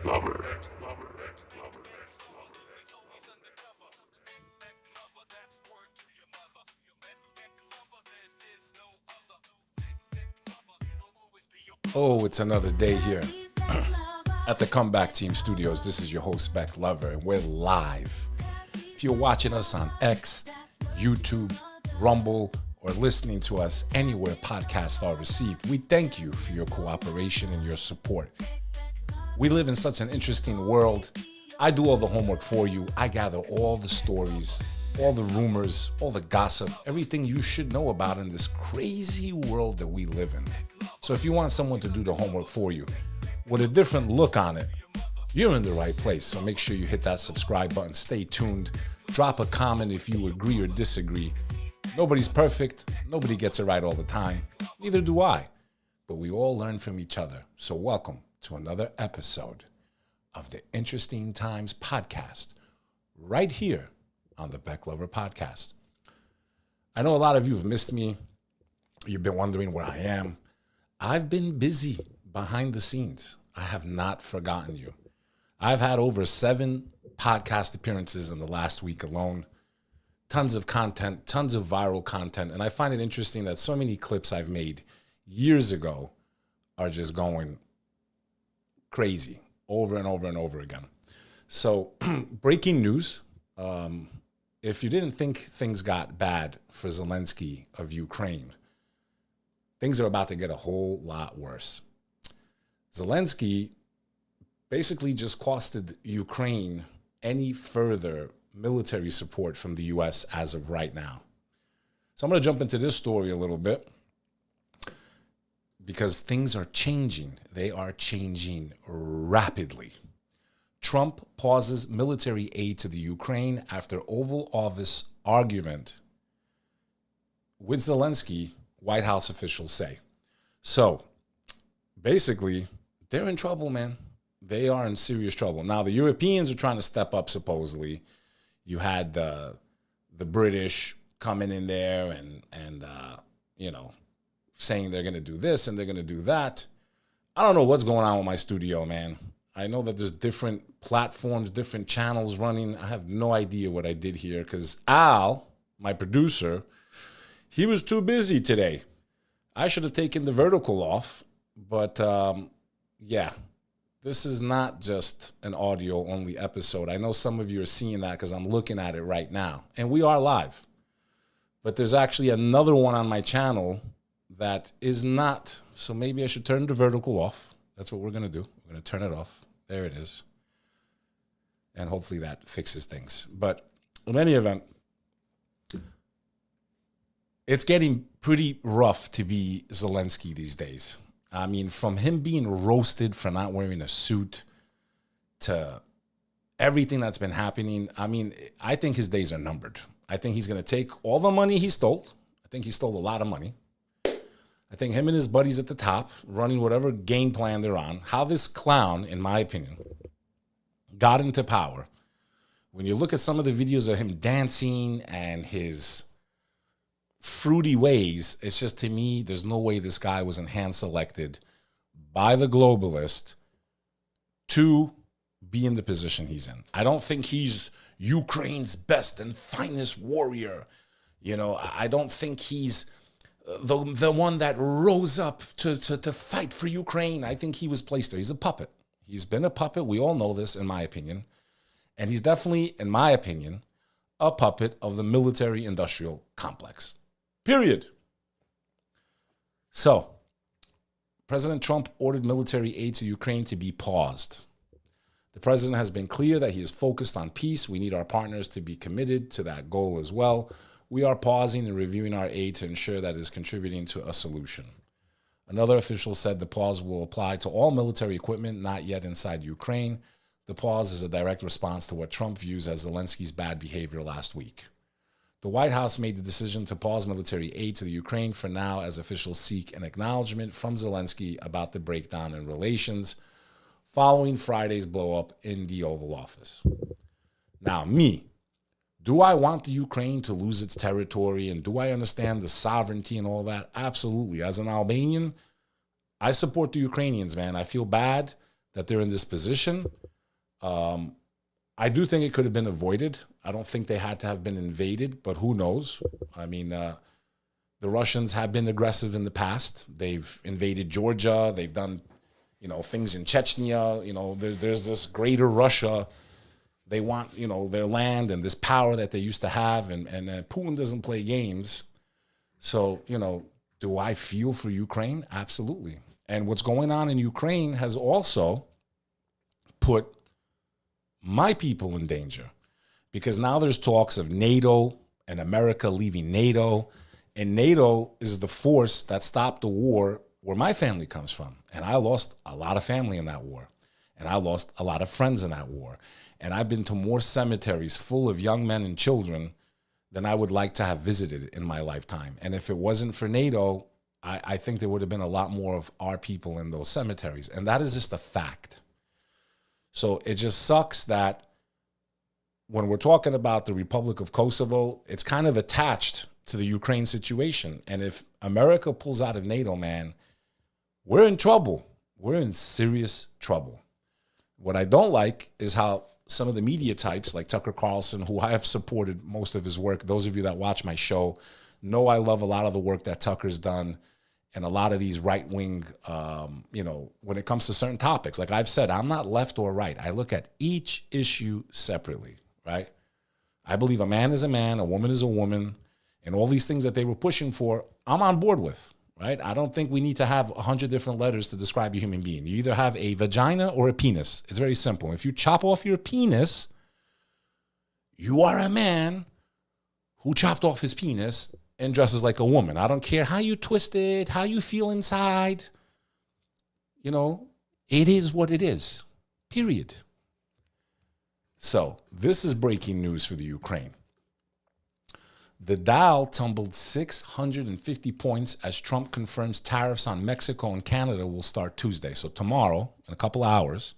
Lover. Oh, it's another day here at the Comeback Team Studios. This is your host, Bek Lover, and we're live. If you're watching us on X, YouTube, Rumble, or listening to us anywhere podcasts are received, we thank you for your cooperation and your support. We live in such an interesting world. I do all the homework for you. I gather all the stories, all the rumors, all the gossip, everything you should know about in this crazy world that we live in. So if you want someone to do the homework for you with a different look on it, you're in the right place. So make sure you hit that subscribe button. Stay tuned. Drop a comment if you agree or disagree. Nobody's perfect. Nobody gets it right all the time. Neither do I. But we all learn from each other. So welcome to another episode of the Interesting Times podcast right here on the Bek Lover podcast. I know a lot of you have missed me. You've been wondering where I am. I've been busy behind the scenes. I have not forgotten you. I've had over 7 podcast appearances in the last week alone. Tons of content, tons of viral content. And I find it interesting that so many clips I've made years ago are just going crazy over and over and over again. So breaking news. If you didn't think things got bad for Zelensky of Ukraine, things are about to get a whole lot worse. Zelensky basically just costed Ukraine any further military support from the U.S. as of right now. So I'm going to jump into this story a little bit because things are changing. They are changing rapidly. Trump pauses military aid to the Ukraine after Oval Office argument with Zelensky, White House officials say. So basically, they're in trouble, man. They are in serious trouble. Now, the Europeans are trying to step up, supposedly. You had the British coming in there and saying they're going to do this and they're going to do that. I don't know what's going on with my studio, man. I know that there's different platforms, different channels running. I have no idea what I did here because Al, my producer, he was too busy today. I should have taken the vertical off, but yeah, this is not just an audio-only episode. I know some of you are seeing that because I'm looking at it right now, and we are live. But there's actually another one on my channel that is not, so maybe I should turn the vertical off. That's what we're going to do. We're going to turn it off. There it is. And hopefully that fixes things. But in any event, it's getting pretty rough to be Zelensky these days. I mean, from him being roasted for not wearing a suit to everything that's been happening, I mean, I think his days are numbered. I think he's going to take all the money he stole. I think he stole a lot of money. I think him and his buddies at the top, running whatever game plan they're on, how this clown, in my opinion, got into power. When you look at some of the videos of him dancing and his fruity ways, it's just, to me, there's no way this guy wasn't hand selected by the globalist to be in the position he's in. I don't think he's Ukraine's best and finest warrior. You know, I don't think he's the one that rose up to fight for Ukraine. I think he was placed there. He's a puppet. He's been a puppet. We all know this, in my opinion. And he's definitely, in my opinion, a puppet of the military-industrial complex. Period. So, President Trump ordered military aid to Ukraine to be paused. The president has been clear that he is focused on peace. We need our partners to be committed to that goal as well. We are pausing and reviewing our aid to ensure that it is contributing to a solution. Another official said the pause will apply to all military equipment not yet inside Ukraine. The pause is a direct response to what Trump views as Zelensky's bad behavior last week. The White House made the decision to pause military aid to the Ukraine for now as officials seek an acknowledgement from Zelensky about the breakdown in relations following Friday's blow-up in the Oval Office. Now, do I want the Ukraine to lose its territory, and do I understand the sovereignty and all that? Absolutely. As an Albanian, I support the Ukrainians, man. I feel bad that they're in this position. I do think it could have been avoided. I don't think they had to have been invaded, but who knows? I mean, the Russians have been aggressive in the past. They've invaded Georgia. They've done, things in Chechnya. There's this greater Russia. They want, their land and this power that they used to have. And Putin doesn't play games. So, do I feel for Ukraine? Absolutely. And what's going on in Ukraine has also put my people in danger, because now there's talks of NATO and America leaving NATO, and NATO is the force that stopped the war where my family comes from. And I lost a lot of family in that war, and I lost a lot of friends in that war. And I've been to more cemeteries full of young men and children than I would like to have visited in my lifetime. And if it wasn't for NATO, I think there would have been a lot more of our people in those cemeteries. And that is just a fact. So it just sucks that when we're talking about the Republic of Kosovo, it's kind of attached to the Ukraine situation. And if America pulls out of NATO, man, we're in trouble. We're in serious trouble. What I don't like is how some of the media types like Tucker Carlson, who I have supported most of his work, those of you that watch my show know I love a lot of the work that Tucker's done. And a lot of these right-wing, when it comes to certain topics, like I've said, I'm not left or right. I look at each issue separately, right? I believe a man is a man, a woman is a woman, and all these things that they were pushing for, I'm on board with, right? I don't think we need to have 100 different letters to describe a human being. You either have a vagina or a penis. It's very simple. If you chop off your penis, you are a man who chopped off his penis and dresses like a woman. I don't care how you twist it, how you feel inside. It is what it is, period. So this is breaking news for the Ukraine. The Dow tumbled 650 points as Trump confirms tariffs on Mexico and Canada will start Tuesday. So tomorrow, in a couple of hours,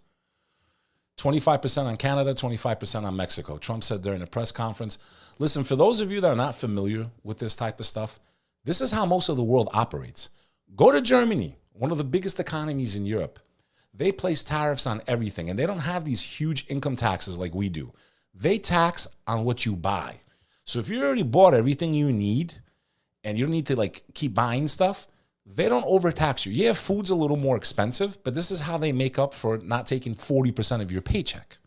25% on Canada, 25% on Mexico. Trump said during a press conference, listen, for those of you that are not familiar with this type of stuff, this is how most of the world operates. Go to Germany, one of the biggest economies in Europe. They place tariffs on everything, and they don't have these huge income taxes like we do. They tax on what you buy. So if you already bought everything you need and you don't need to keep buying stuff, they don't overtax you. Yeah, food's a little more expensive, but this is how they make up for not taking 40% of your paycheck.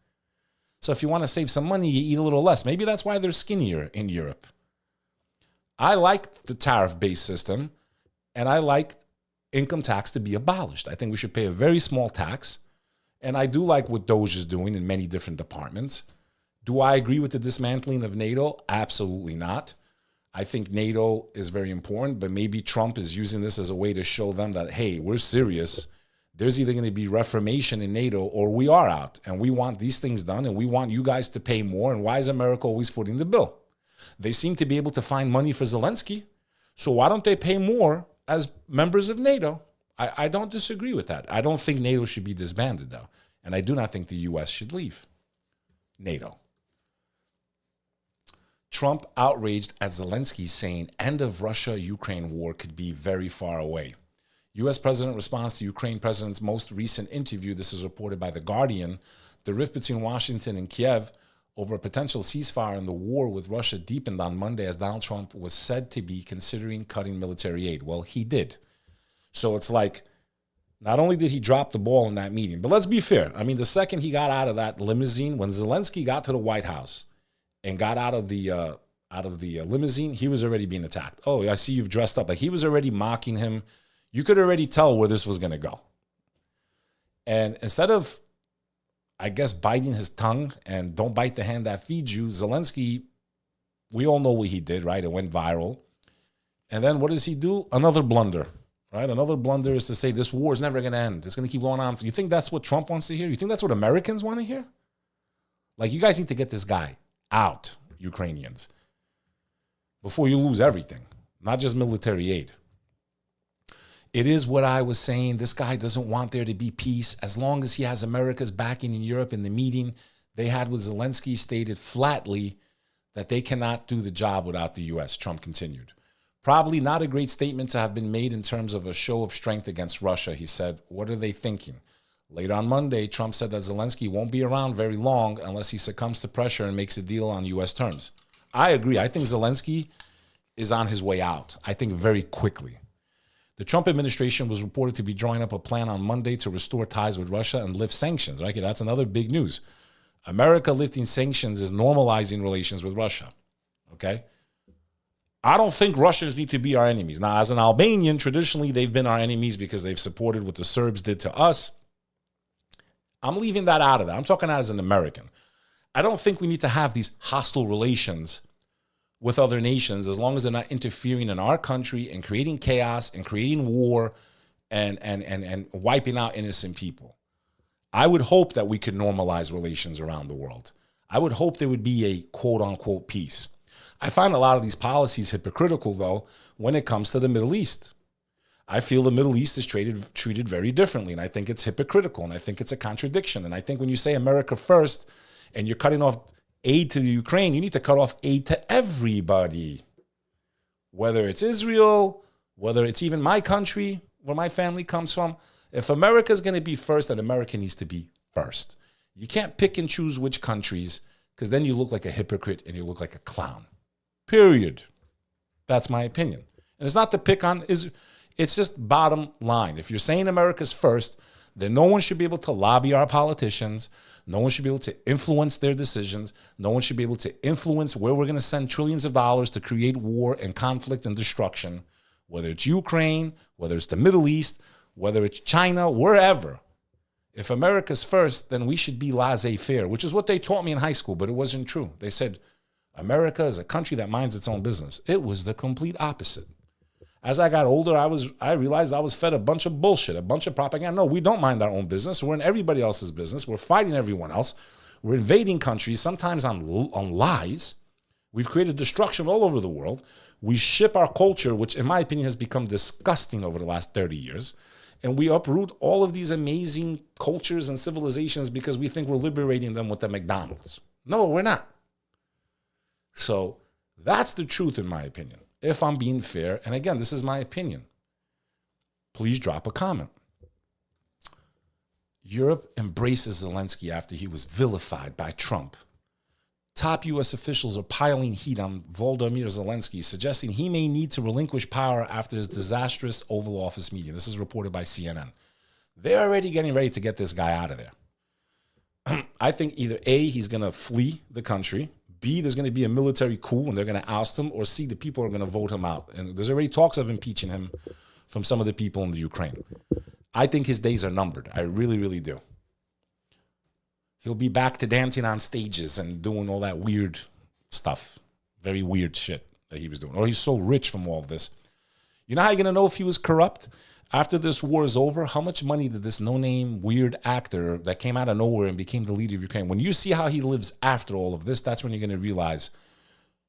So if you want to save some money, you eat a little less. Maybe that's why they're skinnier in Europe. I like the tariff-based system, and I like income tax to be abolished. I think we should pay a very small tax, and I do like what Doge is doing in many different departments. Do I agree with the dismantling of NATO? Absolutely not. I think NATO is very important, but maybe Trump is using this as a way to show them that, hey, we're serious. There's either going to be reformation in NATO or we are out, and we want these things done, and we want you guys to pay more, and why is America always footing the bill? They seem to be able to find money for Zelensky, so why don't they pay more as members of NATO? I don't disagree with that. I don't think NATO should be disbanded, though, and I do not think the U.S. should leave NATO. Trump outraged at Zelensky, saying end of Russia-Ukraine war could be very far away. U.S. President responds to Ukraine President's most recent interview. This is reported by The Guardian. The rift between Washington and Kiev over a potential ceasefire in the war with Russia deepened on Monday as Donald Trump was said to be considering cutting military aid. Well, he did. So it's like, not only did he drop the ball in that meeting, but let's be fair. I mean, the second he got out of that limousine, when Zelensky got to the White House and got out of the limousine, he was already being attacked. Oh, I see you've dressed up. Like, he was already mocking him. You could already tell where this was going to go. And instead of, I guess, biting his tongue and don't bite the hand that feeds you, Zelensky, we all know what he did, right? It went viral. And then what does he do? Another blunder, right? Another blunder is to say this war is never going to end. It's going to keep going on. You think that's what Trump wants to hear? You think that's what Americans want to hear? Like, you guys need to get this guy out, Ukrainians, before you lose everything, not just military aid. It is what I was saying. This guy doesn't want there to be peace. As long as he has America's backing in Europe. In the meeting they had with Zelensky, stated flatly that they cannot do the job without the U.S., Trump continued. Probably not a great statement to have been made in terms of a show of strength against Russia, he said. What are they thinking? Later on Monday, Trump said that Zelensky won't be around very long unless he succumbs to pressure and makes a deal on U.S. terms. I agree. I think Zelensky is on his way out. I think very quickly. The Trump administration was reported to be drawing up a plan on Monday to restore ties with Russia and lift sanctions. Right? That's another big news. America lifting sanctions is normalizing relations with Russia. Okay? I don't think Russians need to be our enemies. Now, as an Albanian, traditionally, they've been our enemies because they've supported what the Serbs did to us. I'm leaving that out of that. I'm talking as an American. I don't think we need to have these hostile relations with other nations as long as they're not interfering in our country and creating chaos and creating war and wiping out innocent people. I would hope that we could normalize relations around the world. I would hope there would be a quote-unquote peace. I find a lot of these policies hypocritical, though, when it comes to the Middle East. I feel the Middle East is treated very differently, and I think it's hypocritical, and I think it's a contradiction. And I think when you say America first and you're cutting off aid to the Ukraine, you need to cut off aid to everybody, whether it's Israel, whether it's even my country, where my family comes from. If America's going to be first, then America needs to be first. You can't pick and choose which countries, because then you look like a hypocrite and you look like a clown. Period. That's my opinion. And it's not to pick on Israel. It's just bottom line. If you're saying America's first, then no one should be able to lobby our politicians. No one should be able to influence their decisions. No one should be able to influence where we're going to send trillions of dollars to create war and conflict and destruction, whether it's Ukraine, whether it's the Middle East, whether it's China, wherever. If America's first, then we should be laissez-faire, which is what they taught me in high school, but it wasn't true. They said, America is a country that minds its own business. It was the complete opposite. As I got older, I realized I was fed a bunch of bullshit, a bunch of propaganda. No, we don't mind our own business. We're in everybody else's business. We're fighting everyone else. We're invading countries, sometimes on lies. We've created destruction all over the world. We ship our culture, which in my opinion has become disgusting over the last 30 years. And we uproot all of these amazing cultures and civilizations because we think we're liberating them with the McDonald's. No, we're not. So that's the truth in my opinion. If I'm being fair, and again, this is my opinion, please drop a comment. Europe embraces Zelensky after he was vilified by Trump. Top U.S. officials are piling heat on Volodymyr Zelensky, suggesting he may need to relinquish power after his disastrous Oval Office meeting. This is reported by CNN. They're already getting ready to get this guy out of there. I think either A, he's going to flee the country, B, there's going to be a military coup and they're going to oust him, or C, the people are going to vote him out. And there's already talks of impeaching him from some of the people in the Ukraine. I think his days are numbered. I really, really do. He'll be back to dancing on stages and doing all that weird stuff. Very weird shit that he was doing. Or he's so rich from all of this. You know how you're going to know if he was corrupt? After this war is over, how much money did this no-name weird actor that came out of nowhere and became the leader of Ukraine, when you see how he lives after all of this, that's when you're going to realize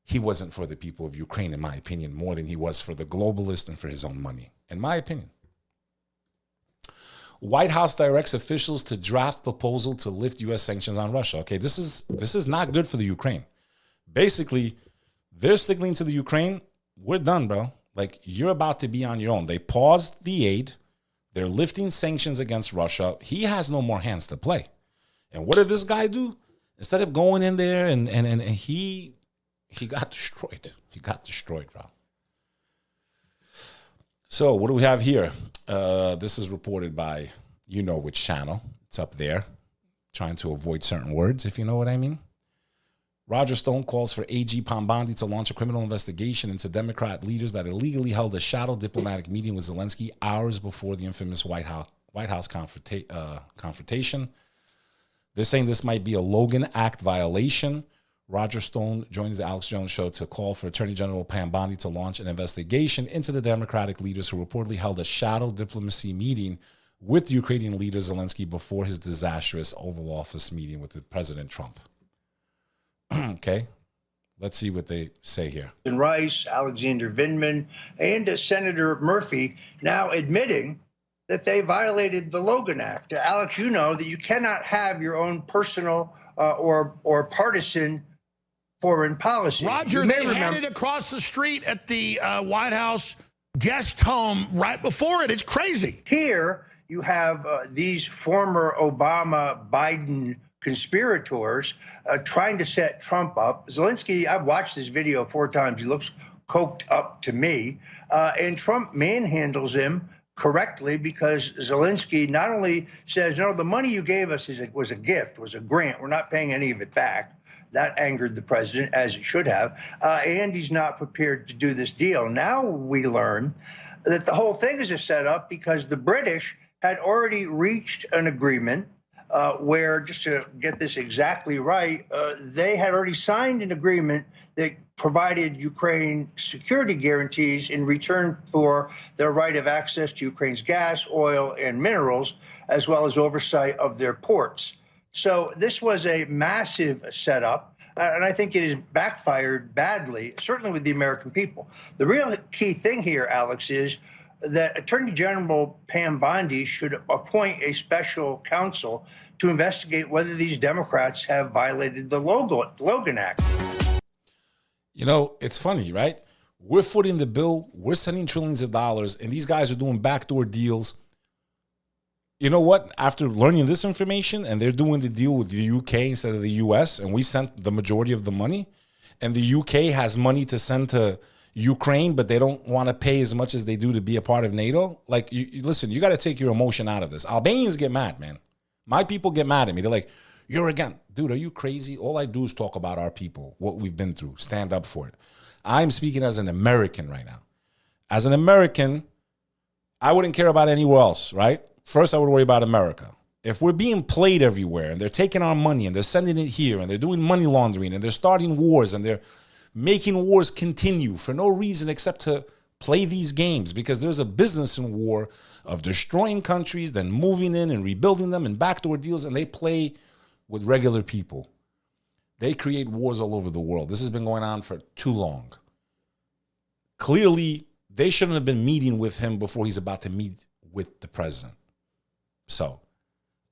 he wasn't for the people of Ukraine, in my opinion, more than he was for the globalist and for his own money, in my opinion. White House directs officials to draft proposal to lift U.S. sanctions on Russia. Okay, this is not good for the Ukraine. Basically, they're signaling to the Ukraine, we're done, bro. Like, you're about to be on your own. They paused the aid. They're lifting sanctions against Russia. He has no more hands to play. And what did this guy do? Instead of going in there and he got destroyed. He got destroyed, bro. So what do we have here? This is reported by, you know which channel. It's up there. Trying to avoid certain words, if you know what I mean. Roger Stone calls for AG Pambondi to launch a criminal investigation into Democrat leaders that illegally held a shadow diplomatic meeting with Zelensky hours before the infamous White House confrontation. They're saying this might be a Logan Act violation. Roger Stone joins the Alex Jones Show to call for Attorney General Pambondi to launch an investigation into the Democratic leaders who reportedly held a shadow diplomacy meeting with Ukrainian leader Zelensky before his disastrous Oval Office meeting with the President Trump. Okay, let's see what they say here. Rice, Alexander Vindman, and Senator Murphy now admitting that they violated the Logan Act. Alex, you know that you cannot have your own personal or partisan foreign policy. Roger, they had it across the street at the White House guest home right before it. It's crazy. Here, you have these former Obama Biden conspirators trying to set Trump up. Zelensky, I've watched this video 4 times. He looks coked up to me. And Trump manhandles him correctly because Zelensky not only says, no, the money you gave us was a gift, was a grant. We're not paying any of it back. That angered the president, as it should have. And he's not prepared to do this deal. Now we learn that the whole thing is a setup because the British had already reached an agreement where, just to get this exactly right, they had already signed an agreement that provided Ukraine security guarantees in return for their right of access to Ukraine's gas, oil, and minerals, as well as oversight of their ports. So this was a massive setup, and I think it has backfired badly, certainly with the American people. The real key thing here, Alex, is that Attorney General Pam Bondi should appoint a special counsel to investigate whether these Democrats have violated the Logan Act. You know, it's funny, right? We're footing the bill. We're sending trillions of dollars, and these guys are doing backdoor deals. You know what? After learning this information, and they're doing the deal with the UK instead of the US, and we sent the majority of the money, and the UK has money to send to Ukraine, but they don't want to pay as much as they do to be a part of NATO. Like, listen, you got to take your emotion out of this. Albanians get mad, man. My people get mad at me. They're like, you're again. Dude, are you crazy? All I do is talk about our people, what we've been through, stand up for it. I'm speaking as an American right now. As an American, I wouldn't care about anywhere else, right? First, I would worry about America. If we're being played everywhere and they're taking our money and they're sending it here and they're doing money laundering and they're starting wars and they're making wars continue for no reason except to play these games, because there's a business in war of destroying countries, then moving in and rebuilding them and backdoor deals, and they play with regular people. They create wars all over the world. This has been going on for too long. Clearly, they shouldn't have been meeting with him before he's about to meet with the president. So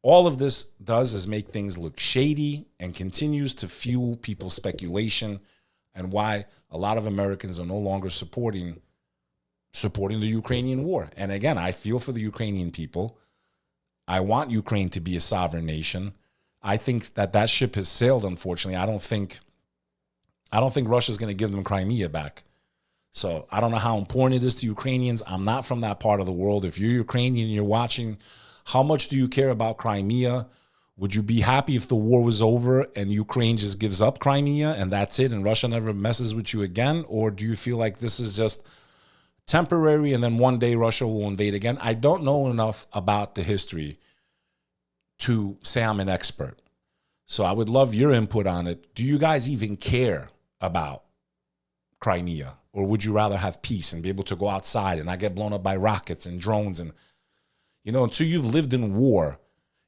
all of this does is make things look shady and continues to fuel people's speculation, and why a lot of Americans are no longer supporting the Ukrainian war. And again, I feel for the Ukrainian people. I want Ukraine to be a sovereign nation. I think that ship has sailed, unfortunately. I don't think Russia's going to give them Crimea back. So I don't know how important it is to Ukrainians. I'm not from that part of the world. If you're Ukrainian and you're watching, how much do you care about Crimea? Would you be happy if the war was over and Ukraine just gives up Crimea and that's it and Russia never messes with you again? Or do you feel like this is just temporary and then one day Russia will invade again? I don't know enough about the history to say I'm an expert. So I would love your input on it. Do you guys even care about Crimea? Or would you rather have peace and be able to go outside and not get blown up by rockets and drones? And, you know, until you've lived in war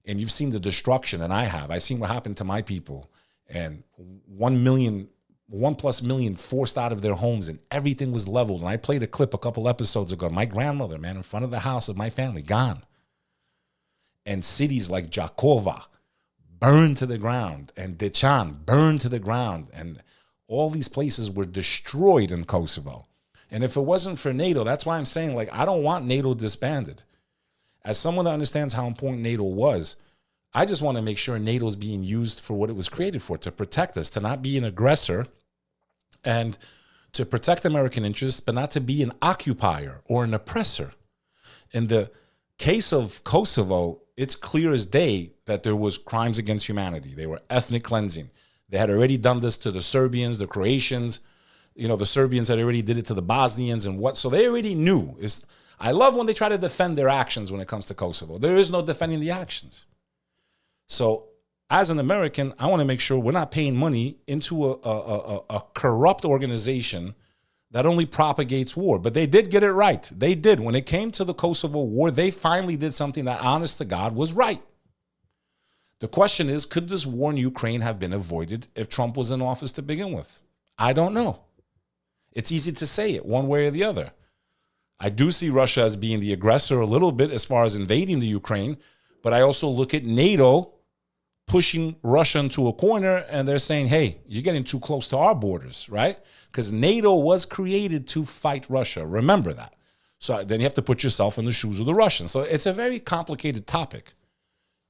and you've seen the destruction, and I have. I've seen what happened to my people. And 1 plus million forced out of their homes and everything was leveled. And I played a clip a couple episodes ago. My grandmother, man, in front of the house of my family, gone. And cities like Jakova burned to the ground, and Dechan burned to the ground, and all these places were destroyed in Kosovo. And if it wasn't for NATO, that's why I'm saying, like, I don't want NATO disbanded. As someone that understands how important NATO was, I just want to make sure NATO is being used for what it was created for, to protect us, to not be an aggressor, and to protect American interests, but not to be an occupier or an oppressor. In the case of Kosovo, it's clear as day that there was crimes against humanity. They were ethnic cleansing. They had already done this to the Serbians, the Croatians. You know, the Serbians had already did it to the Bosnians and what. So they already knew. I love when they try to defend their actions when it comes to Kosovo. There is no defending the actions. So as an American, I want to make sure we're not paying money into a corrupt organization that only propagates war. But they did get it right. They did. When it came to the Kosovo war, they finally did something that, honest to God, was right. The question is, could this war in Ukraine have been avoided if Trump was in office to begin with? I don't know. It's easy to say it one way or the other. I do see Russia as being the aggressor a little bit as far as invading the Ukraine, but I also look at NATO pushing Russia into a corner, and they're saying, hey, you're getting too close to our borders, right? Because NATO was created to fight Russia. Remember that. So then you have to put yourself in the shoes of the Russians. So it's a very complicated topic.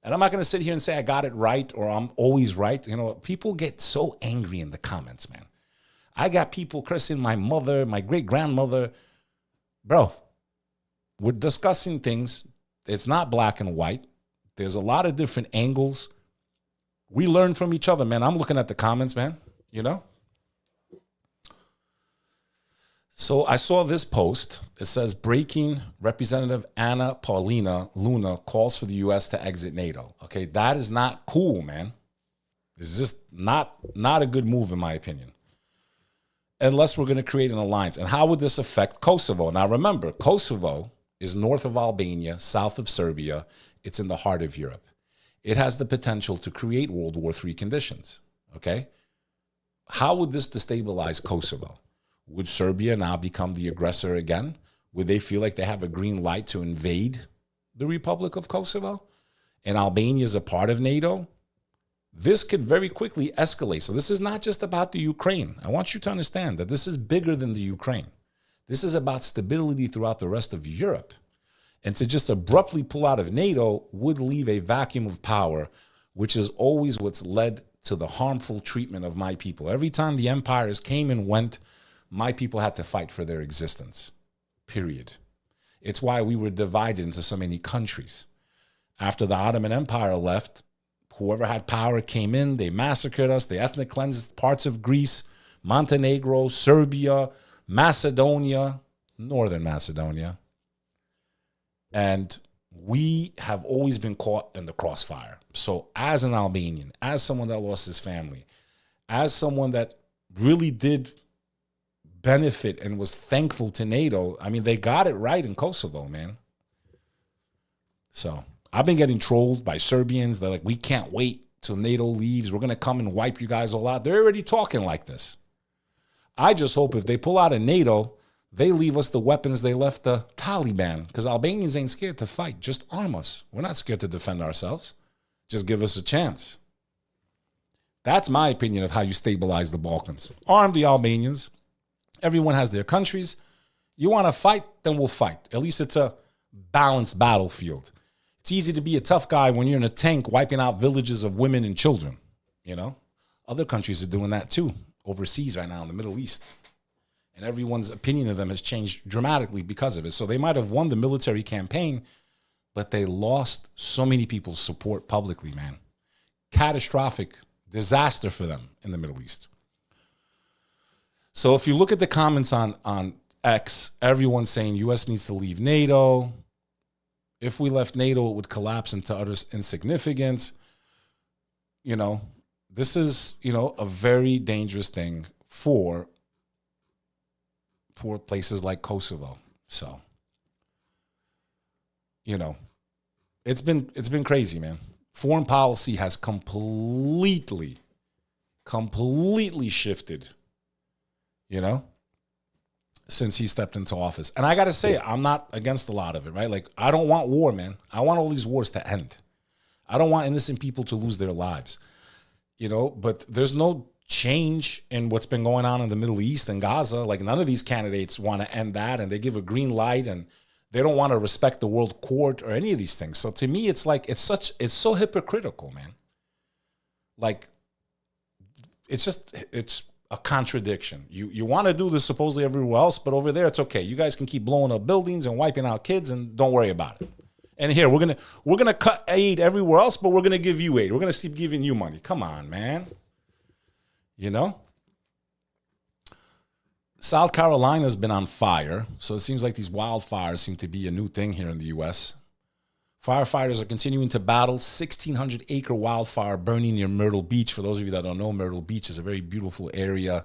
And I'm not going to sit here and say I got it right or I'm always right. You know, people get so angry in the comments, man. I got people cursing my mother, my great-grandmother. Bro, we're discussing things. It's not black and white. There's a lot of different angles. We learn from each other, man. I'm looking at the comments, man, you know? So I saw this post. It says, breaking Representative Anna Paulina Luna calls for the U.S. to exit NATO. Okay, that is not cool, man. It's just not a good move, in my opinion. Unless we're going to create an alliance. And how would this affect Kosovo? Now, remember, Kosovo is north of Albania, south of Serbia. It's in the heart of Europe. It has the potential to create World War III conditions, okay? How would this destabilize Kosovo? Would Serbia now become the aggressor again? Would they feel like they have a green light to invade the Republic of Kosovo? And Albania is a part of NATO? This could very quickly escalate. So this is not just about the Ukraine. I want you to understand that this is bigger than the Ukraine. This is about stability throughout the rest of Europe. And to just abruptly pull out of NATO would leave a vacuum of power, which is always what's led to the harmful treatment of my people. Every time the empires came and went, my people had to fight for their existence, period. It's why we were divided into so many countries. After the Ottoman Empire left, whoever had power came in, they massacred us, they ethnic cleansed parts of Greece, Montenegro, Serbia, Macedonia, northern Macedonia. And we have always been caught in the crossfire. So as an Albanian, as someone that lost his family, as someone that really did benefit and was thankful to NATO, I mean, they got it right in Kosovo, man. So I've been getting trolled by Serbians. They're like, we can't wait till NATO leaves. We're going to come and wipe you guys all out. They're already talking like this. I just hope if they pull out of NATO, they leave us the weapons they left the Taliban, because Albanians ain't scared to fight. Just arm us. We're not scared to defend ourselves. Just give us a chance. That's my opinion of how you stabilize the Balkans. Arm the Albanians. Everyone has their countries. You want to fight, then we'll fight. At least it's a balanced battlefield. It's easy to be a tough guy when you're in a tank wiping out villages of women and children, you know? Other countries are doing that too, overseas right now in the Middle East. And everyone's opinion of them has changed dramatically because of it. So they might have won the military campaign, but they lost so many people's support publicly, man. Catastrophic disaster for them in the Middle East. So if you look at the comments on X, everyone's saying U.S. needs to leave NATO. If we left NATO, it would collapse into utter insignificance. You know, this is, you know, a very dangerous thing for places like Kosovo. So, you know, it's been crazy, man. Foreign policy has completely shifted, you know, since he stepped into office. And I got to say, I'm not against a lot of it, right? Like, I don't want war, man. I want all these wars to end. I don't want innocent people to lose their lives, you know, but there's no change in what's been going on in the Middle East and Gaza. Like, none of these candidates want to end that, and they give a green light, and they don't want to respect the world court or any of these things. So to me, it's like, it's so hypocritical, man. Like, it's a contradiction. You want to do this supposedly everywhere else, but over there it's okay. You guys can keep blowing up buildings and wiping out kids, and don't worry about it. And here we're gonna cut aid everywhere else, but we're gonna give you aid. We're gonna keep giving you money. Come on, man. You know? South Carolina's been on fire, so it seems like these wildfires seem to be a new thing here in the U.S. Firefighters are continuing to battle 1,600-acre wildfire burning near Myrtle Beach. For those of you that don't know, Myrtle Beach is a very beautiful area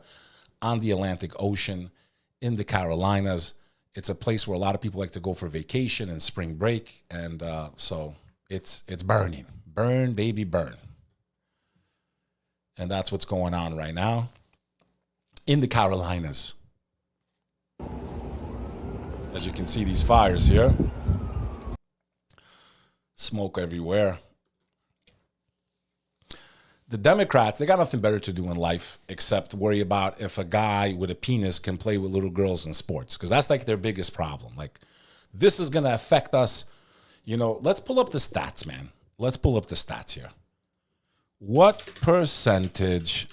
on the Atlantic Ocean in the Carolinas. It's a place where a lot of people like to go for vacation and spring break, and so it's burning. Burn, baby, burn. And that's what's going on right now in the Carolinas. As you can see, these fires here. Smoke everywhere. The Democrats, they got nothing better to do in life except worry about if a guy with a penis can play with little girls in sports, because that's like their biggest problem. Like, This is going to affect us. You know, let's pull up the stats, man. Let's pull up the stats here. What percentage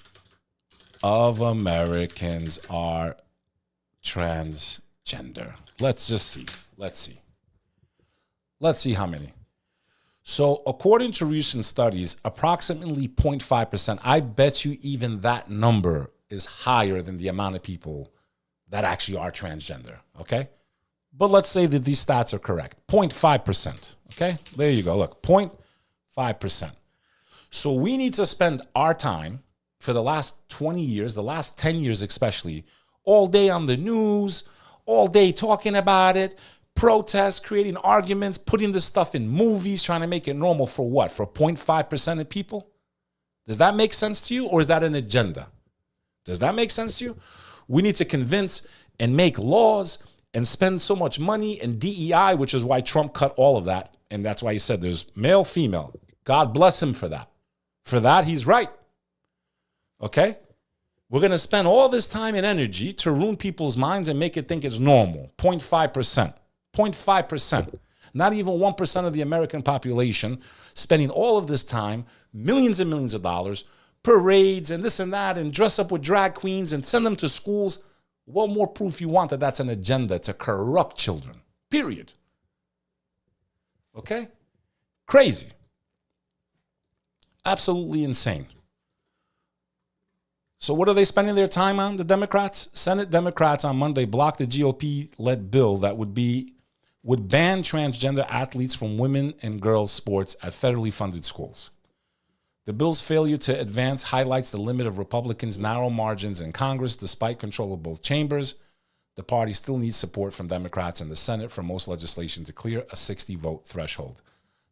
of Americans are transgender? Let's just see. Let's see how many. So according to recent studies, approximately 0.5%, I bet you even that number is higher than the amount of people that actually are transgender, okay? But let's say that these stats are correct. 0.5%, okay? There you go, look, 0.5%. So we need to spend our time for the last 20 years, the last 10 years especially, all day on the news, all day talking about it, protests, creating arguments, putting this stuff in movies, trying to make it normal for what? For 0.5% of people? Does that make sense to you, or is that an agenda? Does that make sense to you? We need to convince and make laws and spend so much money and DEI, which is why Trump cut all of that. And that's why he said there's male, female. God bless him for that. For that, he's right. Okay? We're going to spend all this time and energy to ruin people's minds and make it think it's normal. 0.5%. 0.5%. Not even 1% of the American population spending all of this time, millions and millions of dollars, parades and this and that, and dress up with drag queens and send them to schools. What more proof you want that that's an agenda to corrupt children? Period. Okay? Crazy. Absolutely insane. So what are they spending their time on, the Democrats? Senate Democrats on Monday blocked the GOP-led bill that would ban transgender athletes from women and girls sports at federally funded schools. The bill's failure to advance highlights the limit of Republicans' narrow margins in Congress. Despite control of both chambers, the party still needs support from Democrats in the Senate for most legislation to clear a 60-vote threshold.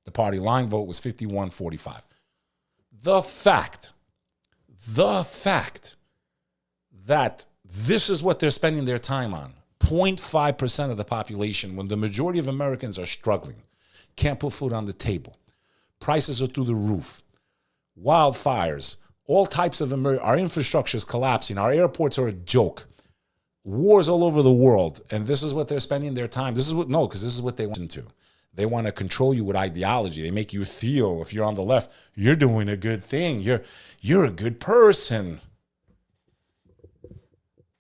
The party line vote was 51-45. The fact that this is what they're spending their time on, 0.5% of the population, when the majority of Americans are struggling, can't put food on the table, prices are through the roof, wildfires, all types of our infrastructure is collapsing, our airports are a joke, wars all over the world, and this is what they're spending their time. This is what they want to. They want to control you with ideology. They make you feel, if you're on the left, you're doing a good thing. You're a good person.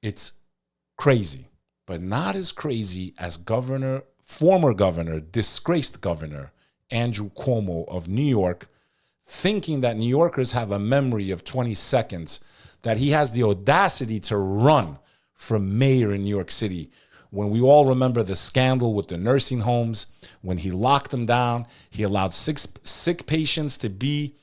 It's crazy, but not as crazy as former governor, disgraced governor, Andrew Cuomo of New York, thinking that New Yorkers have a memory of 20 seconds, that he has the audacity to run for mayor in New York City, when we all remember the scandal with the nursing homes, when he locked them down, he allowed sick patients to be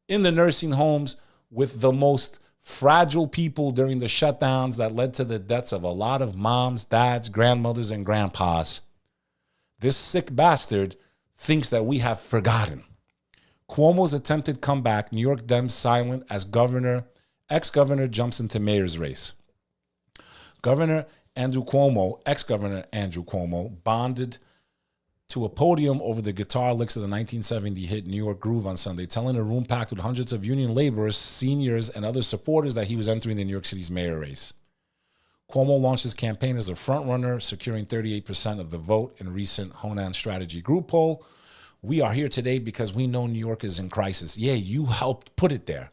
in the nursing homes with the most fragile people during the shutdowns that led to the deaths of a lot of moms, dads, grandmothers, and grandpas. This sick bastard thinks that we have forgotten. Cuomo's attempted comeback, New York Dems silent as ex-governor jumps into mayor's race. Ex-Governor Andrew Cuomo, bonded to a podium over the guitar licks of the 1970 hit New York Groove on Sunday, telling a room packed with hundreds of union laborers, seniors, and other supporters that he was entering the New York City's mayor race. Cuomo launched his campaign as a frontrunner, securing 38% of the vote in a recent Honan Strategy Group poll. We are here today because we know New York is in crisis. Yeah, you helped put it there.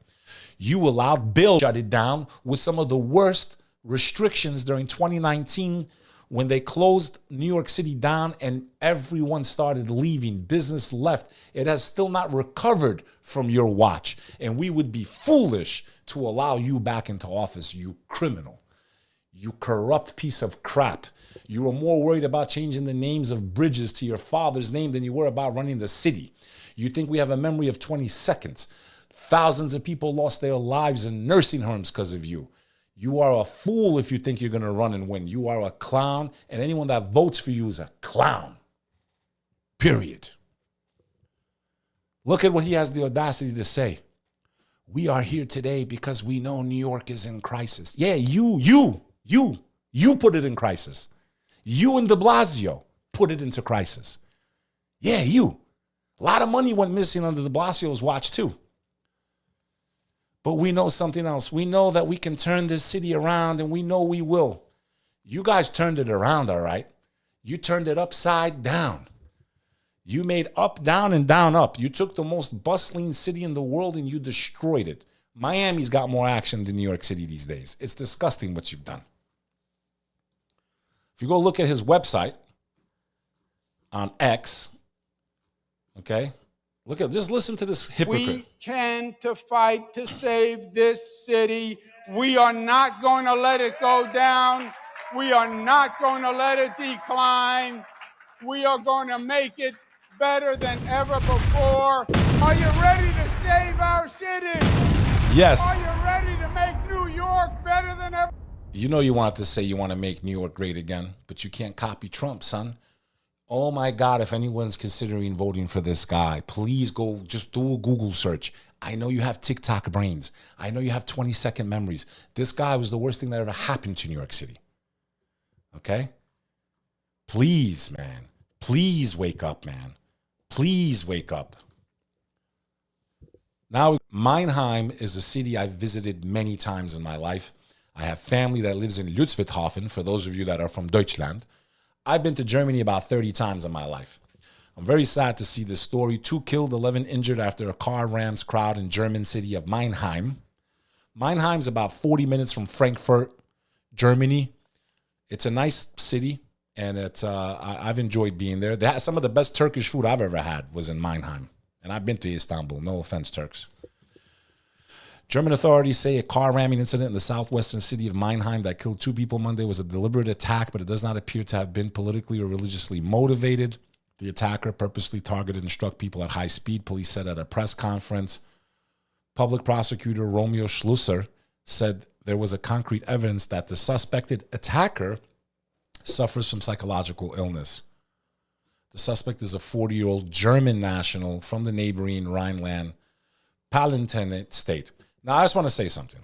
You allowed Bill shut it down with some of the worst restrictions during 2019 when they closed New York City down and everyone started leaving. Business left. It has still not recovered from your watch. And we would be foolish to allow you back into office, you criminal. You corrupt piece of crap. You were more worried about changing the names of bridges to your father's name than you were about running the city. You think we have a memory of 20 seconds. Thousands of people lost their lives in nursing homes because of you. You are a fool if you think you're going to run and win. You are a clown, and anyone that votes for you is a clown. Period. Look at what he has the audacity to say. We are here today because we know New York is in crisis. Yeah, you put it in crisis. You and de Blasio put it into crisis. Yeah, you. A lot of money went missing under de Blasio's watch too. But we know something else. We know that we can turn this city around, and we know we will. You guys turned it around, all right. You turned it upside down. You made up, down, and down, up. You took the most bustling city in the world and you destroyed it. Miami's got more action than New York City these days. It's disgusting what you've done. If you go look at his website on X, okay, just listen to this hypocrite. We can to fight to save this city. We are not going to let it go down. We are not going to let it decline. We are going to make it better than ever before. Are you ready to save our city? Yes. Are you ready to make New York better than ever? You know you want to say you want to make New York great again, but you can't copy Trump, son. Oh my God, if anyone's considering voting for this guy, please go just do a Google search. I know you have TikTok brains. I know you have 20-second memories. This guy was the worst thing that ever happened to New York City. Okay? Please, man. Please wake up, man. Please wake up. Now, Mannheim is a city I've visited many times in my life. I have family that lives in Ludwigshafen, for those of you that are from Deutschland. I've been to Germany about 30 times in my life. I'm very sad to see this story. 2 killed, 11 injured after a car rams crowd in German city of Mannheim. Mannheim's about 40 minutes from Frankfurt, Germany. It's a nice city, and I've enjoyed being there. Some of the best Turkish food I've ever had was in Mannheim. And I've been to Istanbul. No offense, Turks. German authorities say a car ramming incident in the southwestern city of Mannheim that killed 2 people Monday was a deliberate attack, but it does not appear to have been politically or religiously motivated. The attacker purposely targeted and struck people at high speed, police said at a press conference. Public prosecutor Romeo Schlusser said there was a concrete evidence that the suspected attacker suffers from psychological illness. The suspect is a 40-year-old German national from the neighboring Rhineland-Palatinate state. Now, I just want to say something.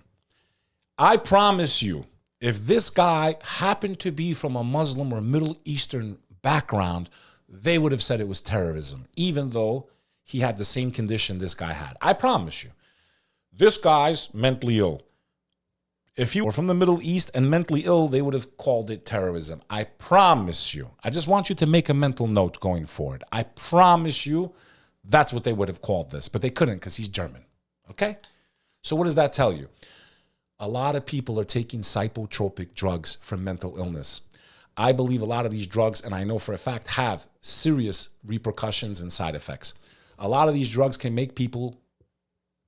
I promise you, if this guy happened to be from a Muslim or Middle Eastern background, they would have said it was terrorism, even though he had the same condition this guy had. I promise you. This guy's mentally ill. If you were from the Middle East and mentally ill, they would have called it terrorism. I promise you. I just want you to make a mental note going forward. I promise you that's what they would have called this, but they couldn't because he's German. Okay? So what does that tell you? A lot of people are taking psychotropic drugs for mental illness. I believe a lot of these drugs, and I know for a fact, have serious repercussions and side effects. A lot of these drugs can make people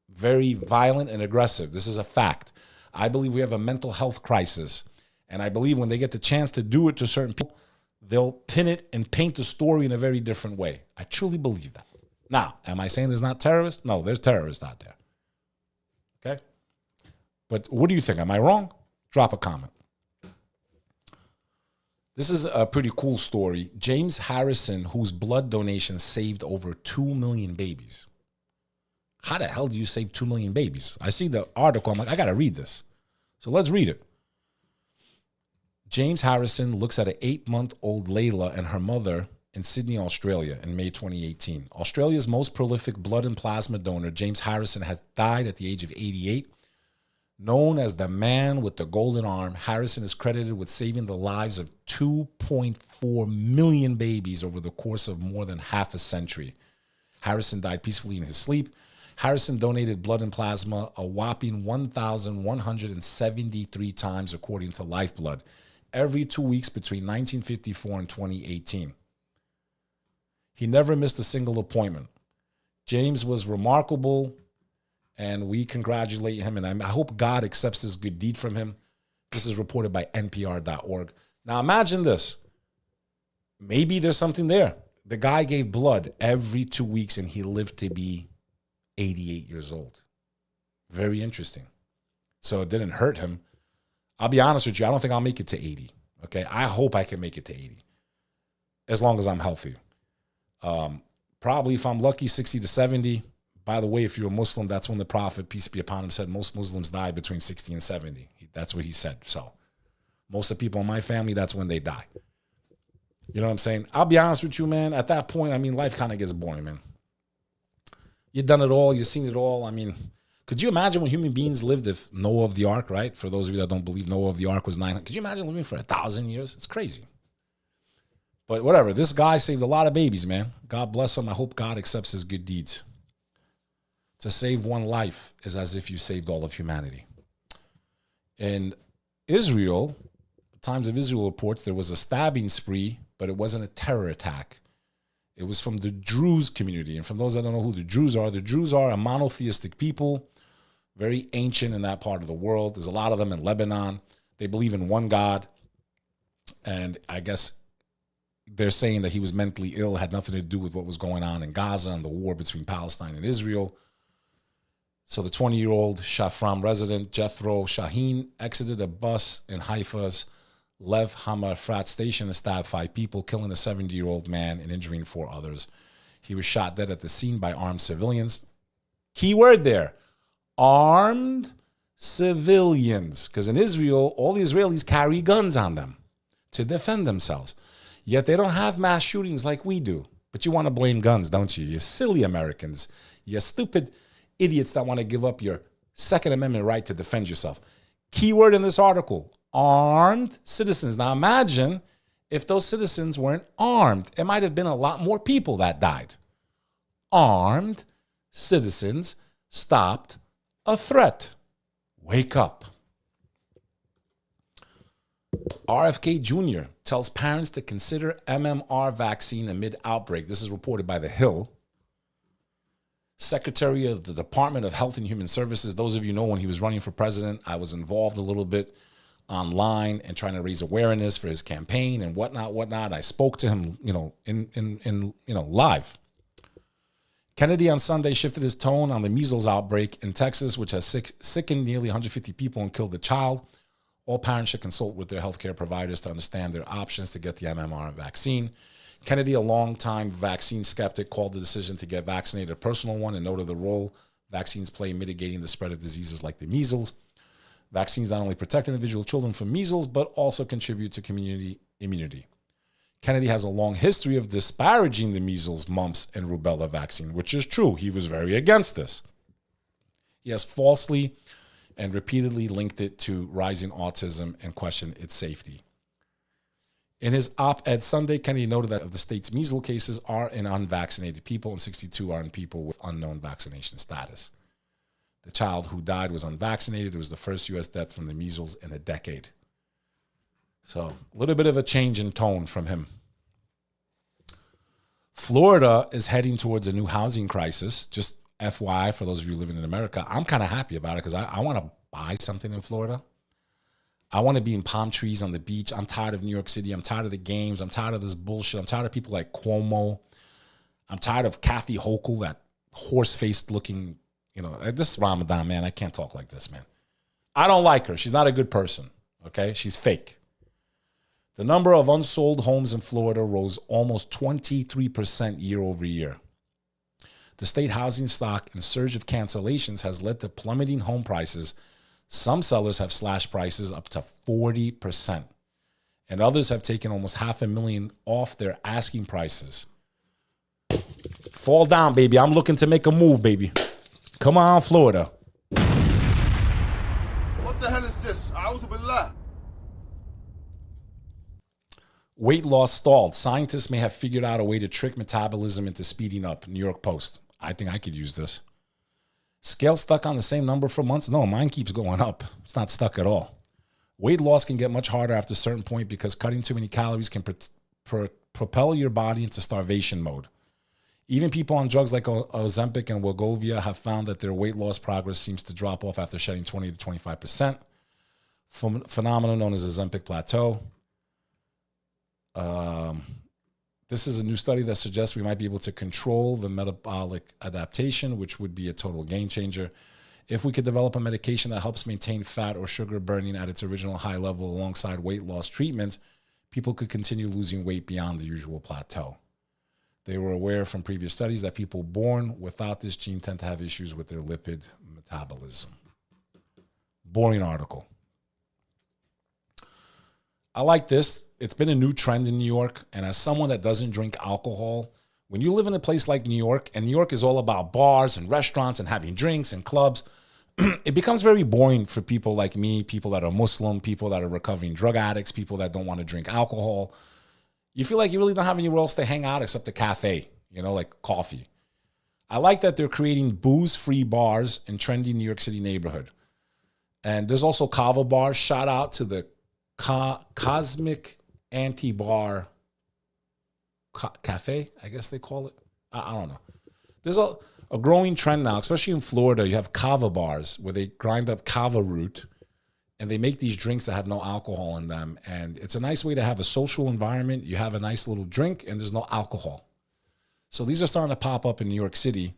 very violent and aggressive. This is a fact. I believe we have a mental health crisis. And I believe when they get the chance to do it to certain people, they'll pin it and paint the story in a very different way. I truly believe that. Now, am I saying there's not terrorists? No, there's terrorists out there. Okay? But what do you think? Am I wrong? Drop a comment. This is a pretty cool story. James Harrison, whose blood donation saved over 2 million babies. How the hell do you save 2 million babies? I see the article. I'm like, I got to read this. So let's read it. James Harrison looks at an 8-month-old Layla and her mother in Sydney, Australia in May 2018. Australia's most prolific blood and plasma donor, James Harrison, has died at the age of 88. Known as the man with the golden arm, Harrison is credited with saving the lives of 2.4 million babies over the course of more than half a century. Harrison died peacefully in his sleep. Harrison donated blood and plasma a whopping 1,173 times, according to Lifeblood, every 2 weeks between 1954 and 2018. He never missed a single appointment. James was remarkable, and we congratulate him, and I hope God accepts this good deed from him. This is reported by NPR.org. Now imagine this. Maybe there's something there. The guy gave blood every 2 weeks, and he lived to be 88 years old. Very interesting. So it didn't hurt him. I'll be honest with you, I don't think I'll make it to 80. Okay, I hope I can make it to 80, as long as I'm healthy. Probably, if I'm lucky, 60 to 70. By the way, if you're a Muslim, that's when the Prophet, peace be upon him, said most Muslims die between 60 and 70. That's what he said. So most of the people in my family, that's when they die. You know what I'm saying? I'll be honest with you, man. At that point, I mean, life kind of gets boring, man. You've done it all. You've seen it all. I mean, could you imagine when human beings lived if Noah of the Ark, right? For those of you that don't believe Noah of the Ark was 900. Could you imagine living for 1,000 years? It's crazy. But whatever, this guy saved a lot of babies, man. God bless him. I hope God accepts his good deeds. To save one life is as if you saved all of humanity. In Israel, Times of Israel reports there was a stabbing spree, but it wasn't a terror attack. It was from the Druze community. And from those that don't know who the Druze are a monotheistic people, very ancient in that part of the world. There's a lot of them in Lebanon. They believe in one God. And I guess they're saying that he was mentally ill, had nothing to do with what was going on in Gaza and the war between Palestine and Israel. So the 20-year-old Shafram resident, Jethro Shaheen, exited a bus in Haifa's Lev Hama Frat station and stabbed 5 people, killing a 70-year-old man and injuring 4 others. He was shot dead at the scene by armed civilians. Key word there, armed civilians. Because in Israel, all the Israelis carry guns on them to defend themselves. Yet they don't have mass shootings like we do. But you want to blame guns, don't you? You silly Americans. You stupid idiots that want to give up your Second Amendment right to defend yourself. Keyword in this article, armed citizens. Now imagine if those citizens weren't armed. It might have been a lot more people that died. Armed citizens stopped a threat. Wake up. RFK Jr. tells parents to consider MMR vaccine amid outbreak. This is reported by The Hill. Secretary of the Department of Health and Human Services. Those of you know when he was running for president, I was involved a little bit online and trying to raise awareness for his campaign and whatnot. I spoke to him, in live. Kennedy on Sunday shifted his tone on the measles outbreak in Texas, which has sickened nearly 150 people and killed a child. All parents should consult with their healthcare providers to understand their options to get the MMR vaccine. Kennedy, a longtime vaccine skeptic, called the decision to get vaccinated a personal one and noted the role vaccines play in mitigating the spread of diseases like the measles. Vaccines not only protect individual children from measles, but also contribute to community immunity. Kennedy has a long history of disparaging the measles, mumps, and rubella vaccine, which is true. He was very against this. He has falsely and repeatedly linked it to rising autism and questioned its safety. In his op-ed Sunday, Kennedy noted that of the state's measles cases are in unvaccinated people and 62 are in people with unknown vaccination status. The child who died was unvaccinated. It was the first U.S. death from the measles in a decade. So a little bit of a change in tone from him. Florida is heading towards a new housing crisis. Just FYI, for those of you living in America, I'm kind of happy about it because I want to buy something in Florida. I want to be in palm trees on the beach. I'm tired of New York City. I'm tired of the games. I'm tired of this bullshit. I'm tired of people like Cuomo. I'm tired of Kathy Hochul, that horse-faced looking, this is Ramadan, man. I can't talk like this, man. I don't like her. She's not a good person, okay? She's fake. The number of unsold homes in Florida rose almost 23% year over year. The state housing stock and surge of cancellations has led to plummeting home prices. Some sellers have slashed prices up to 40%, and others have taken almost $500,000 off their asking prices. Fall down, baby. I'm looking to make a move, baby. Come on, Florida. What the hell is this? A'udhu billah. Weight loss stalled. Scientists may have figured out a way to trick metabolism into speeding up. New York Post. I think I could use this. Scale stuck on the same number for months? No, mine keeps going up. It's not stuck at all. Weight loss can get much harder after a certain point because cutting too many calories can propel your body into starvation mode. Even people on drugs like Ozempic and Wegovy have found that their weight loss progress seems to drop off after shedding 20 to 25%. Phenomenon known as Ozempic plateau. This is a new study that suggests we might be able to control the metabolic adaptation, which would be a total game changer. If we could develop a medication that helps maintain fat or sugar burning at its original high level alongside weight loss treatments, people could continue losing weight beyond the usual plateau. They were aware from previous studies that people born without this gene tend to have issues with their lipid metabolism. Boring article. I like this. It's been a new trend in New York. And as someone that doesn't drink alcohol, when you live in a place like New York, and New York is all about bars and restaurants and having drinks and clubs, it becomes very boring for people like me, people that are Muslim, people that are recovering drug addicts, people that don't want to drink alcohol. You feel like you really don't have anywhere else to hang out except a cafe, you know, like coffee. I like that they're creating booze-free bars in trendy New York City neighborhood. And there's also kava bars. Shout out to the Cosmic Anti-Bar Cafe, I guess they call it. I don't know. There's a growing trend now, especially in Florida. You have kava bars where they grind up kava root and they make these drinks that have no alcohol in them. And it's a nice way to have a social environment. You have a nice little drink and there's no alcohol. So these are starting to pop up in New York City.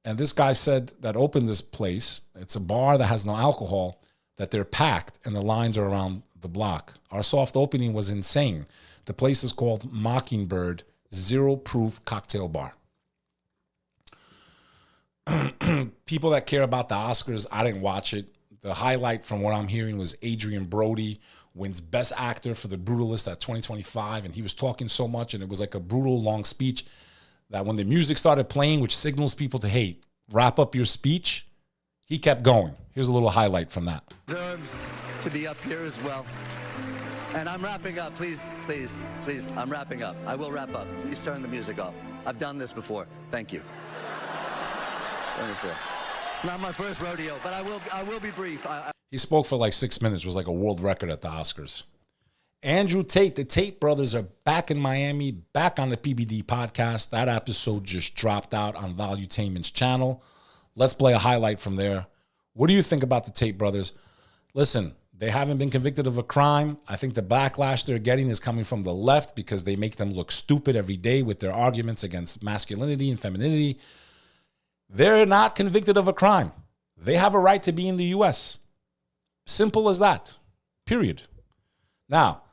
And this guy said that opened this place, it's a bar that has no alcohol, that they're packed and the lines are around the block. Our soft opening was insane. The place is called Mockingbird Zero Proof Cocktail Bar. People that care about the Oscars, I didn't watch it. The highlight from what I'm hearing was Adrian Brody wins Best Actor for The Brutalist at 2025, and he was talking so much, and it was like a brutal long speech that when the music started playing, which signals people to, hey, wrap up your speech, he kept going. Here's a little highlight from that. Deserves to be up here as well. And I'm wrapping up. Please, please, please, I'm wrapping up. I will wrap up. Please turn the music off. I've done this before. Thank you. It's not my first rodeo, but I will be brief. He spoke for like 6 minutes. It was like a world record at the Oscars. Andrew Tate, the Tate brothers are back in Miami, back on the PBD podcast. That episode just dropped out on Valuetainment's channel. Let's play a highlight from there. What do you think about the Tate brothers? Listen, they haven't been convicted of a crime. I think the backlash they're getting is coming from the left because they make them look stupid every day with their arguments against masculinity and femininity. They're not convicted of a crime. They have a right to be in the U.S. Simple as that. Period. Now,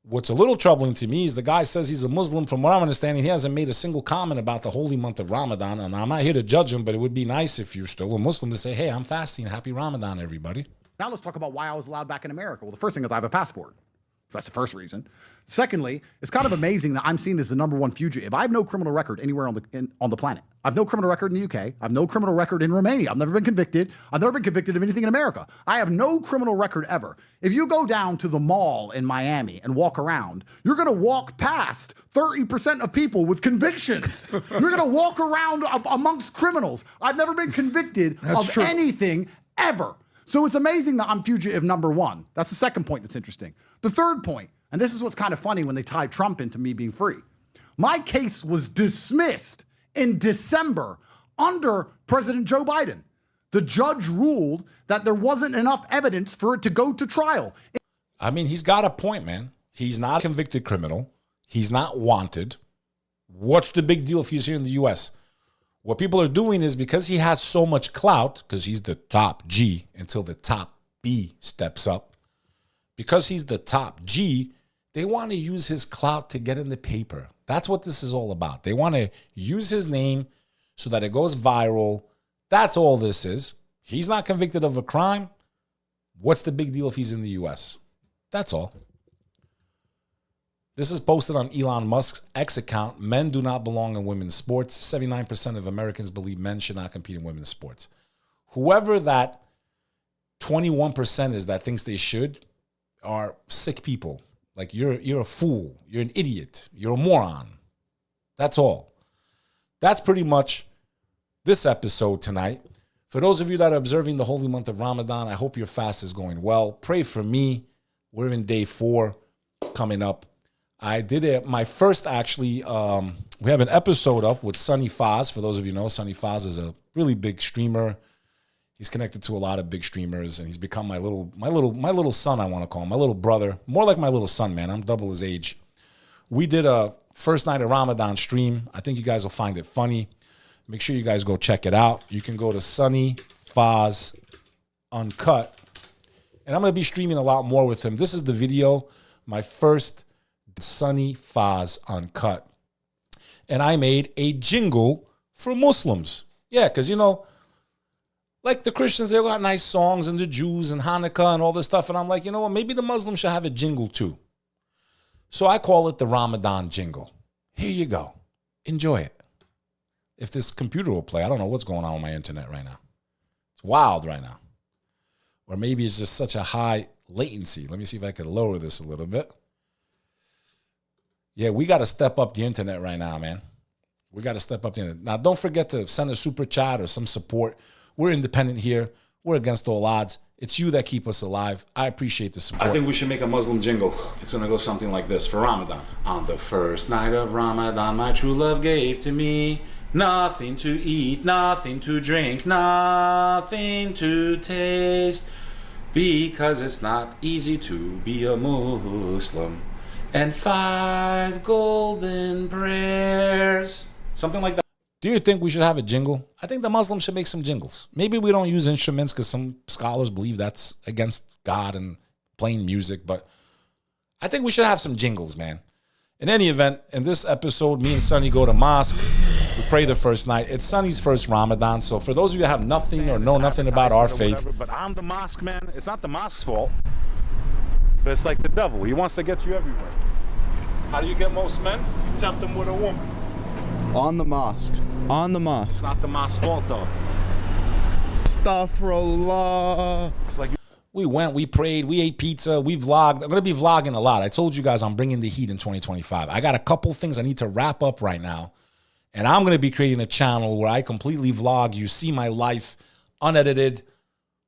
what's a little troubling to me is the guy says he's a Muslim. From what I'm understanding, he hasn't made a single comment about the holy month of Ramadan. And I'm not here to judge him, but it would be nice if you're still a Muslim to say, hey, I'm fasting. Happy Ramadan, everybody. Now let's talk about why I was allowed back in America. Well, the first thing is I have a passport. So that's the first reason. Secondly, it's kind of amazing that I'm seen as the #1 fugitive. I have no criminal record anywhere on the planet. I have no criminal record in the UK. I have no criminal record in Romania. I've never been convicted. I've never been convicted of anything in America. I have no criminal record ever. If you go down to the mall in Miami and walk around, you're going to walk past 30% of people with convictions. You're going to walk around amongst criminals. I've never been convicted of anything ever. So it's amazing that I'm fugitive #1. That's the second point that's interesting. The third point, and this is what's kind of funny when they tie Trump into me being free. My case was dismissed in December under President Joe Biden. The judge ruled that there wasn't enough evidence for it to go to trial. I mean, he's got a point, man. He's not a convicted criminal. He's not wanted. What's the big deal if he's here in the U.S.? What people are doing is because he has so much clout, because he's the top G until the top B steps up, because he's the top G, they want to use his clout to get in the paper. That's what this is all about. They want to use his name so that it goes viral. That's all this is. He's not convicted of a crime. What's the big deal if he's in the U.S.? That's all. This is posted on Elon Musk's X account. Men do not belong in women's sports. 79% of Americans believe men should not compete in women's sports. Whoever that 21% is that thinks they should are sick people. Like you're a fool. You're an idiot. You're a moron. That's all. That's pretty much this episode tonight. For those of you that are observing the holy month of Ramadan, I hope your fast is going well. Pray for me. We're in day 4 coming up. I did it, my first actually, we have an episode up with Sonny Foz. For those of you who know, Sonny Foz is a really big streamer. He's connected to a lot of big streamers, and he's become my little son, I want to call him, my little brother. More like my little son, man. I'm double his age. We did a first night of Ramadan stream. I think you guys will find it funny. Make sure you guys go check it out. You can go to Sonny Foz Uncut. And I'm going to be streaming a lot more with him. This is the video, my first Sonny Foz Uncut. And I made a jingle for Muslims. Yeah, because, you know, like the Christians, they got nice songs, and the Jews and Hanukkah and all this stuff. And I'm like, you know what, maybe the Muslims should have a jingle too. So I call it the Ramadan jingle. Here you go. Enjoy it. If this computer will play, I don't know what's going on with my internet right now. It's wild right now. Or maybe it's just such a high latency. Let me see if I can lower this a little bit. Yeah, we got to step up the internet right now, man. We got to step up the internet. Now, don't forget to send a super chat or some support. We're independent here. We're against all odds. It's you that keep us alive. I appreciate the support. I think we should make a Muslim jingle. It's going to go something like this for Ramadan. On the first night of Ramadan, my true love gave to me nothing to eat, nothing to drink, nothing to taste, because it's not easy to be a Muslim. And 5 golden prayers. Something like that. Do you think we should have a jingle? I think the Muslims should make some jingles. Maybe we don't use instruments because some scholars believe that's against God and playing music, but I think we should have some jingles, man. In any event, in this episode, me and Sonny go to mosque. We pray the first night. It's Sonny's first Ramadan, so for those of you that have nothing or know nothing about our faith. But I'm the mosque, man. It's not the mosque's fault. But it's like the devil. He wants to get you everywhere. How do you get most men? You tempt them with a woman. On the mosque. On the mosque. It's not the mosque's fault, though. Astaghfirullah. It's like We went, we prayed, we ate pizza, we vlogged. I'm going to be vlogging a lot. I told you guys I'm bringing the heat in 2025. I got a couple things I need to wrap up right now. And I'm going to be creating a channel where I completely vlog. You see my life unedited,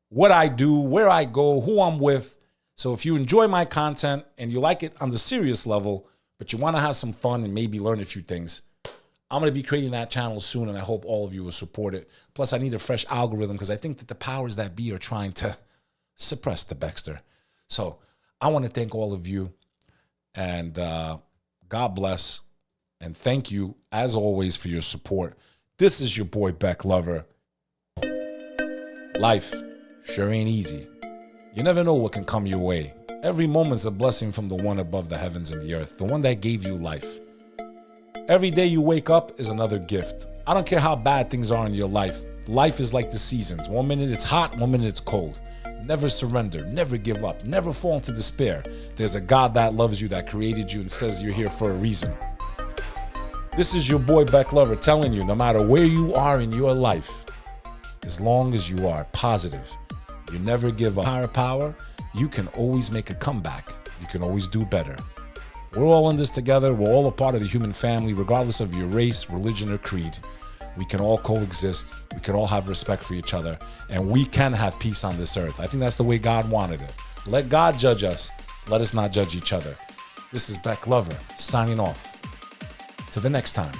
what I do, where I go, who I'm with. So if you enjoy my content and you like it on the serious level, but you want to have some fun and maybe learn a few things, I'm going to be creating that channel soon, and I hope all of you will support it. Plus, I need a fresh algorithm because I think that the powers that be are trying to suppress the Bekster. So I want to thank all of you, and God bless, and thank you, as always, for your support. This is your boy, Bek Lover. Life sure ain't easy. You never know what can come your way. Every moment's a blessing from the one above the heavens and the earth, the one that gave you life. Every day you wake up is another gift. I don't care how bad things are in your life. Life is like the seasons. 1 minute it's hot, 1 minute it's cold. Never surrender, never give up, never fall into despair. There's a God that loves you, that created you, and says you're here for a reason. This is your boy Bek Lover telling you, no matter where you are in your life, as long as you are positive, you never give up. Higher power, you can always make a comeback. You can always do better. We're all in this together. We're all a part of the human family, regardless of your race, religion, or creed. We can all coexist. We can all have respect for each other. And we can have peace on this earth. I think that's the way God wanted it. Let God judge us. Let us not judge each other. This is Bek Lover, signing off. Till the next time.